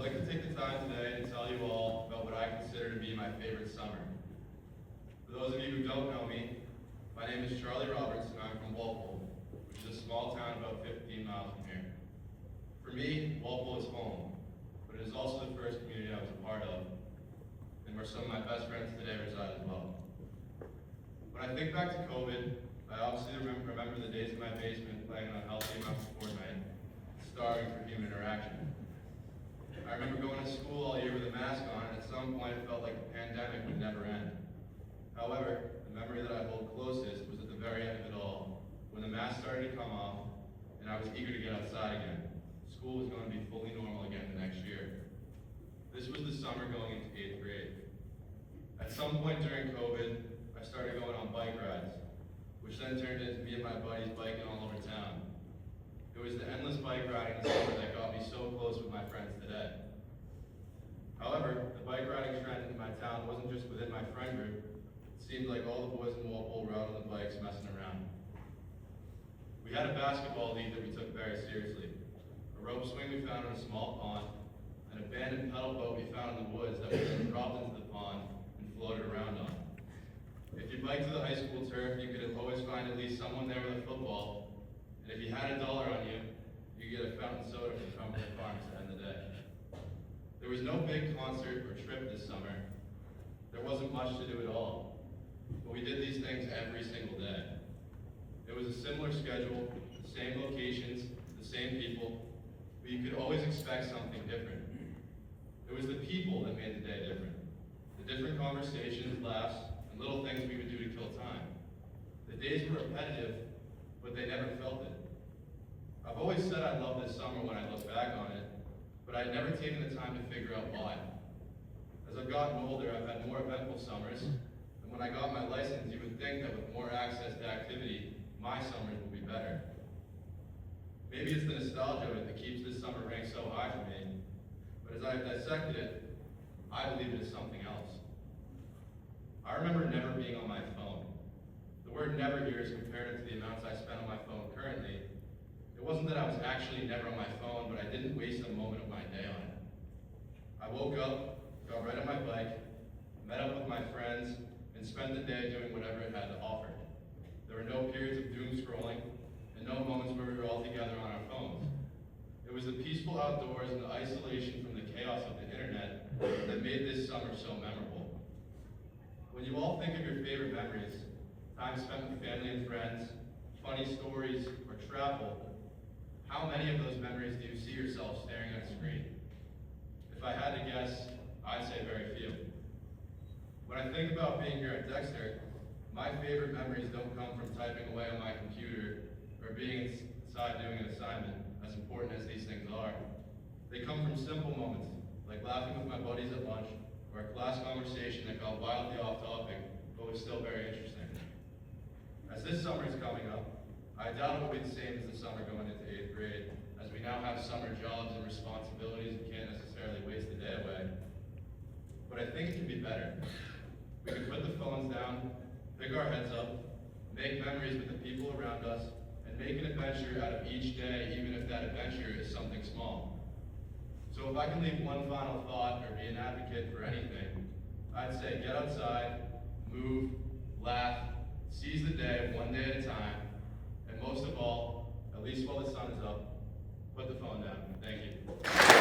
like to take the time today to tell you all about what I consider to be my favorite summer. For those of you who don't know me, my name is Charlie Roberts and I'm from Walpole, which is a small town about 15 miles from here. For me, Walpole is home, but it is also the first community I was a part of, and where some of my best friends today reside as well. When I think back to COVID, I obviously remember the days in my basement playing an unhealthy amounts of Fortnite, starving for human interaction. I remember going to school all year with a mask on, and at some point it felt like the pandemic would never end. However, the memory that I hold closest was at the very end of it all, when the mask started to come off, and I was eager to get outside again. School was going to be fully normal again the next year. This was the summer going into 8th grade. At some point during COVID, I started going on bike rides, which then turned into me and my buddies biking all over town. It was the endless bike riding this summer that got me so close with my friends today. However, the bike riding trend in my town wasn't just within my friend group. It seemed like all the boys in Walpole were out on the bikes messing around. We had a basketball league that we took very seriously, a rope swing we found in a small pond, an abandoned pedal boat we found in the woods that we then dropped into the pond and floated around on. If you biked to the high school turf, you could always find at least someone there with a football, and if you had $1 on you, you could get a fountain soda from Cumberland Farms to end the day. There was no big concert or trip this summer. There wasn't much to do at all, but we did these things every single day. It was a similar schedule, the same locations, the same people, but you could always expect something different. It was the people that made the day different. The different conversations, laughs, and little things we would do to kill time. The days were repetitive, but they never felt it. I've always said I love this summer when I look back on it, but I'd never taken the time to figure out why. As I've gotten older, I've had more eventful summers, and when I got my license, you would think that with more access to activity, my summers will be better. Maybe it's the nostalgia of it that keeps this summer ranked so high for me, but as I've dissected it, I believe it is something else. I remember never being on my phone. The word never here is comparative to the amounts I spend on my phone currently. It wasn't that I was actually never on my phone, but I didn't waste a moment of my day on it. I woke up, got right on my bike, met up with my friends, and spent the day doing whatever it had to offer. There were no periods of doom scrolling, and no moments where we were all together on our phones. It was the peaceful outdoors and the isolation from the chaos of the internet that made this summer so memorable. When you all think of your favorite memories, time spent with family and friends, funny stories, or travel, how many of those memories do you see yourself staring at a screen? If I had to guess, I'd say very few. When I think about being here at Dexter, my favorite memories don't come from typing away on my computer or being inside doing an assignment, as important as these things are. They come from simple moments, like laughing with my buddies at lunch, or a class conversation that got wildly off topic, but was still very interesting. As this summer is coming up, I doubt it will be the same as the summer going into 8th grade, as we now have summer jobs and responsibilities and can't necessarily waste the day away. But I think it can be better. We can put the phones down, pick our heads up, make memories with the people around us, and make an adventure out of each day, even if that adventure is something small. So if I can leave one final thought or be an advocate for anything, I'd say get outside, move, laugh, seize the day one day at a time, and most of all, at least while the sun is up, put the phone down. Thank you.